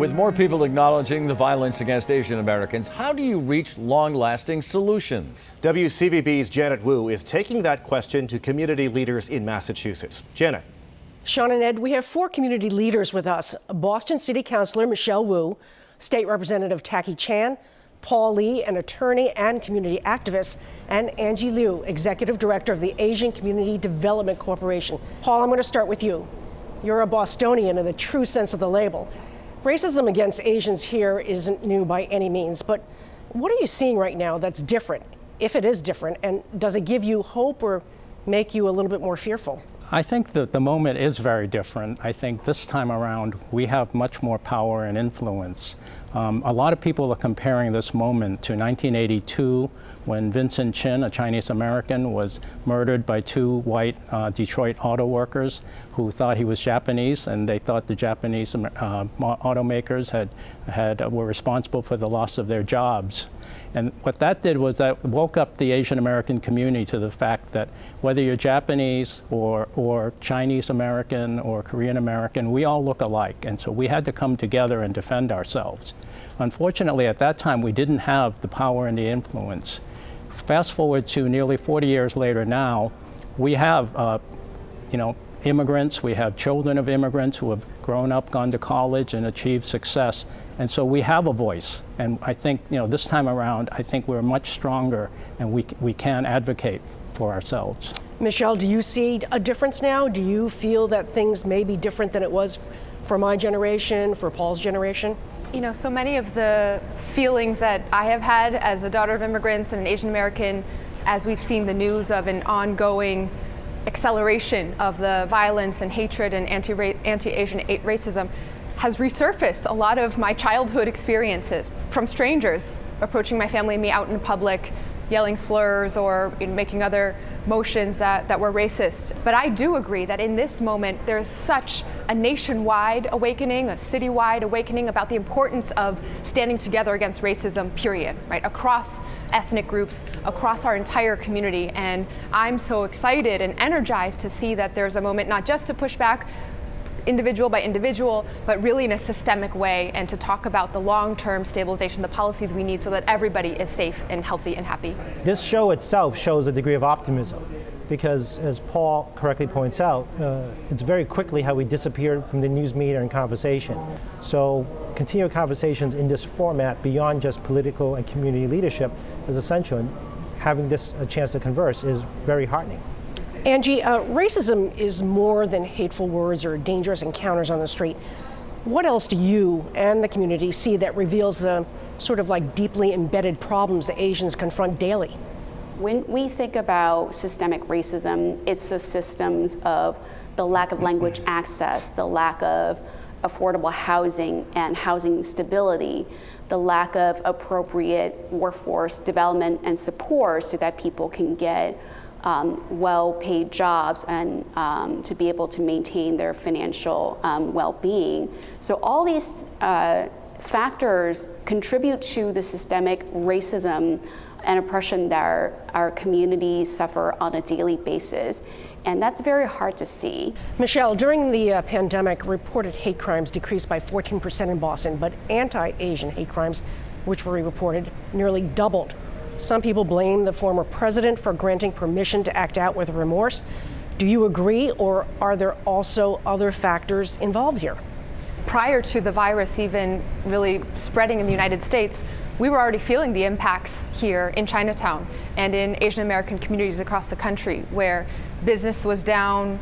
With more people acknowledging the violence against Asian Americans, how do you reach long-lasting solutions? WCVB's Janet Wu is taking that question to community leaders in Massachusetts. Janet. Sean and Ed, we have 4 community leaders with us. Boston City Councilor Michelle Wu, State Representative Tacky Chan, Paul Lee, an attorney and community activist, and Angie Liu, Executive Director of the Asian Community Development Corporation. Paul, I'm going to start with you. You're a Bostonian in the true sense of the label. Racism against Asians here isn't new by any means, but what are you seeing right now that's different, if it is different, and does it give you hope or make you a little bit more fearful? I think that the moment is very different. I think this time around we have much more power and influence. A lot of people are comparing this moment to 1982 when Vincent Chin, a Chinese American, was murdered by 2 white Detroit auto workers who thought he was Japanese, and they thought the Japanese automakers were responsible for the loss of their jobs. And what that did was that woke up the Asian American community to the fact that whether you're Japanese or Chinese American or Korean American, we all look alike. And so we had to come together and defend ourselves. Unfortunately, at that time, we didn't have the power and the influence. Fast forward to nearly 40 years later now, we have immigrants, we have children of immigrants who have grown up, gone to college, and achieved success. And so we have a voice. And I think, this time around, I think we're much stronger and we can advocate for ourselves. Michelle, do you see a difference now? Do you feel that things may be different than it was for my generation, for Paul's generation? So many of the feelings that I have had as a daughter of immigrants and an Asian American, as we've seen the news of an ongoing acceleration of the violence and hatred and anti-Asian racism, has resurfaced a lot of my childhood experiences from strangers approaching my family and me out in public, yelling slurs or making other motions that were racist. But I do agree that in this moment, there's such a nationwide awakening, a citywide awakening about the importance of standing together against racism, period, right? Across ethnic groups, across our entire community. And I'm so excited and energized to see that there's a moment not just to push back individual by individual, but really in a systemic way, and to talk about the long-term stabilization, the policies we need so that everybody is safe and healthy and happy. This show itself shows a degree of optimism because, as Paul correctly points out, it's very quickly how we disappeared from the news media and conversation. So continued conversations in this format beyond just political and community leadership is essential, and having this a chance to converse is very heartening. Angie, racism is more than hateful words or dangerous encounters on the street. What else do you and the community see that reveals the sort of like deeply embedded problems that Asians confront daily? When we think about systemic racism, it's the systems of the lack of language access, the lack of affordable housing and housing stability, the lack of appropriate workforce development and support so that people can get well-paid jobs and to be able to maintain their financial well-being. So all these factors contribute to the systemic racism and oppression that our communities suffer on a daily basis. And that's very hard to see. Michelle, during the pandemic, reported hate crimes decreased by 14% in Boston, but anti-Asian hate crimes, which were reported, nearly doubled. Some people blame the former president for granting permission to act out with remorse. Do you agree, or are there also other factors involved here? Prior to the virus even really spreading in the United States, we were already feeling the impacts here in Chinatown and in Asian American communities across the country, where business was down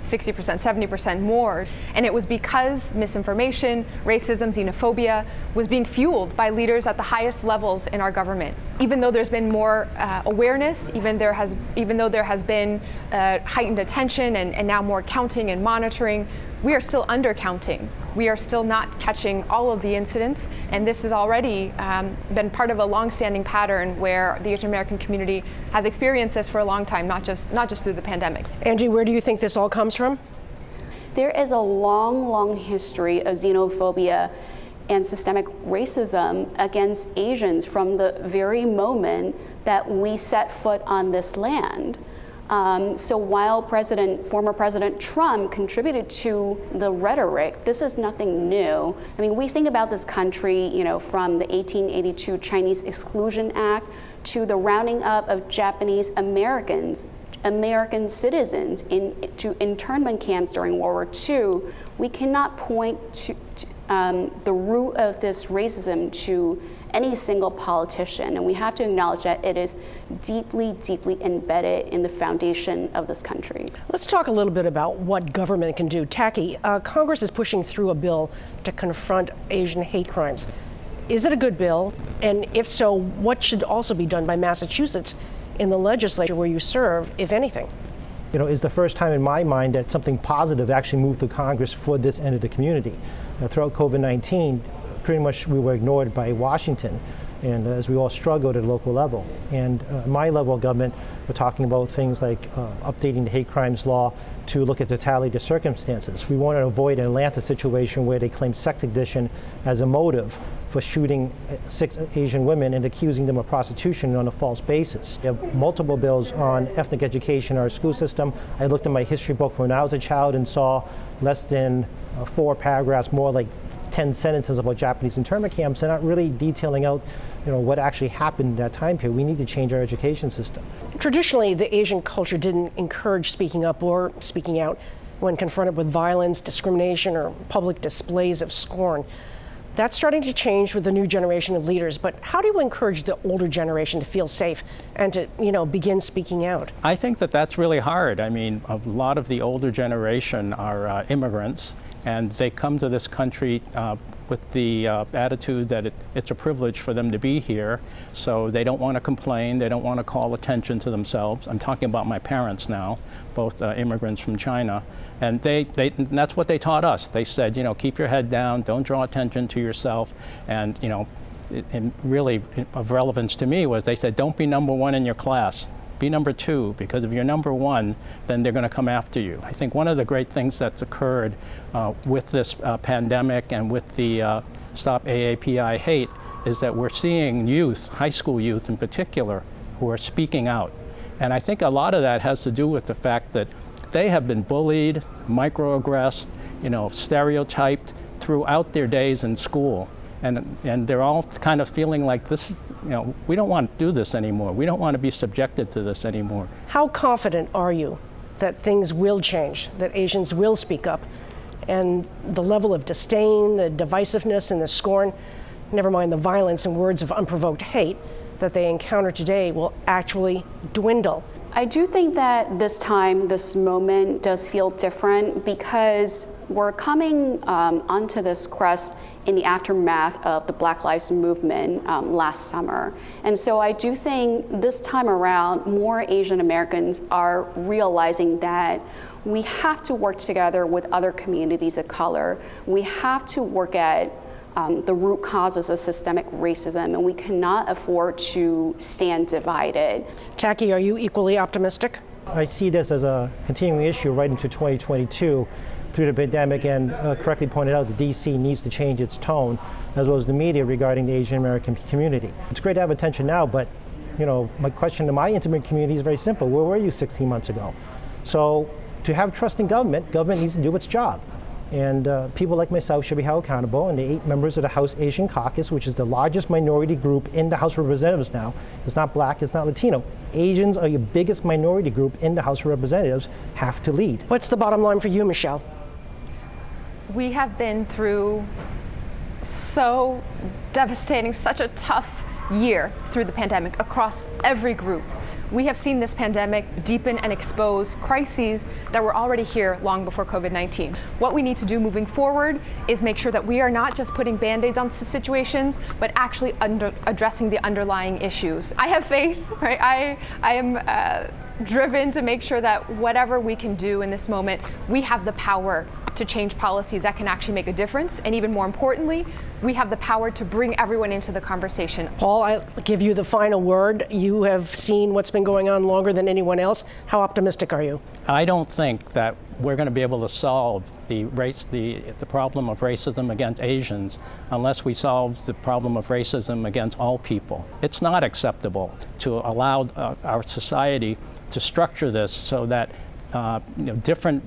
60%, 70% more. And it was because misinformation, racism, xenophobia was being fueled by leaders at the highest levels in our government. Even though there's been more awareness, even though there has been heightened attention and now more counting and monitoring, we are still undercounting. We are still not catching all of the incidents, and this has already been part of a long-standing pattern where the Asian American community has experienced this for a long time, not just through the pandemic. Angie, where do you think this all comes from? There is a long, long history of xenophobia and systemic racism against Asians from the very moment that we set foot on this land. So while former President Trump contributed to the rhetoric, this is nothing new. I mean, we think about this country, from the 1882 Chinese Exclusion Act to the rounding up of Japanese American citizens to internment camps during World War II. We cannot point to the root of this racism to any single politician, and we have to acknowledge that it is deeply, deeply embedded in the foundation of this country. Let's talk a little bit about what government can do. Tacky, Congress is pushing through a bill to confront Asian hate crimes. Is it a good bill? And if so, what should also be done by Massachusetts in the legislature where you serve, if anything? Is the first time in my mind that something positive actually moved through Congress for this end of the community. Throughout COVID-19, pretty much we were ignored by Washington, and as we all struggled at a local level. And my level of government, we're talking about things like updating the hate crimes law to look at the totality of circumstances. We want to avoid an Atlanta situation where they claim sex addiction as a motive for shooting 6 Asian women and accusing them of prostitution on a false basis. We have multiple bills on ethnic education in our school system. I looked in my history book when I was a child and saw less than 4 paragraphs, more like 10 sentences about Japanese internment camps. They're not really detailing out, what actually happened in that time period. We need to change our education system. Traditionally, the Asian culture didn't encourage speaking up or speaking out when confronted with violence, discrimination, or public displays of scorn. That's starting to change with the new generation of leaders, but how do you encourage the older generation to feel safe and to, begin speaking out? I think that that's really hard. I mean, a lot of the older generation are immigrants, and they come to this country with the attitude that it's a privilege for them to be here, so they don't want to complain, they don't want to call attention to themselves. I'm talking about my parents now, both immigrants from China, and and that's what they taught us. They said, keep your head down, don't draw attention to yourself, and and really of relevance to me was they said, don't be number 1 in your class. Be number 2, because if you're number 1, then they're going to come after you. I think one of the great things that's occurred with this pandemic and with the Stop AAPI Hate is that we're seeing youth, high school youth in particular, who are speaking out. And I think a lot of that has to do with the fact that they have been bullied, microaggressed, stereotyped throughout their days in school. And they're all kind of feeling like this is, we don't want to do this anymore. We don't want to be subjected to this anymore. How confident are you that things will change, that Asians will speak up, and the level of disdain, the divisiveness, and the scorn, never mind the violence and words of unprovoked hate, that they encounter today will actually dwindle? I do think that this time, this moment does feel different because we're coming onto this crest in the aftermath of the Black Lives Movement last summer. And so I do think this time around, more Asian Americans are realizing that we have to work together with other communities of color. We have to work at the root causes of systemic racism, and we cannot afford to stand divided. Tacky, are you equally optimistic? I see this as a continuing issue right into 2022 through the pandemic, and correctly pointed out that DC needs to change its tone, as well as the media, regarding the Asian American community. It's great to have attention now, but my question to my intimate community is very simple. Where were you 16 months ago? So to have trust in government needs to do its job. And people like myself should be held accountable, and the 8 members of the House Asian Caucus, which is the largest minority group in the House of Representatives now, it's not black, it's not Latino. Asians are your biggest minority group in the House of Representatives, have to lead. What's the bottom line for you, Michelle? We have been through so devastating, such a tough year through the pandemic across every group. We have seen this pandemic deepen and expose crises that were already here long before COVID-19. What we need to do moving forward is make sure that we are not just putting Band-Aids on situations, but actually addressing the underlying issues. I have faith, right? I am driven to make sure that whatever we can do in this moment, we have the power to change policies that can actually make a difference. And even more importantly, we have the power to bring everyone into the conversation. Paul, I'll give you the final word. You have seen what's been going on longer than anyone else. How optimistic are you? I don't think that we're going to be able to solve the problem of racism against Asians unless we solve the problem of racism against all people. It's not acceptable to allow our society to structure this so that different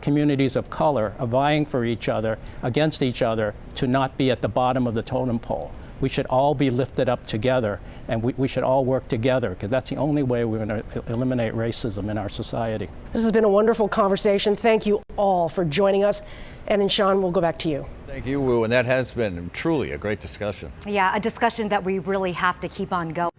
communities of color are vying for each other, against each other, to not be at the bottom of the totem pole. We should all be lifted up together, and we should all work together, because that's the only way we're going to eliminate racism in our society. This has been a wonderful conversation. Thank you all for joining us. And Sean, we'll go back to you. Thank you, Wu, and that has been truly a great discussion. Yeah, a discussion that we really have to keep on going.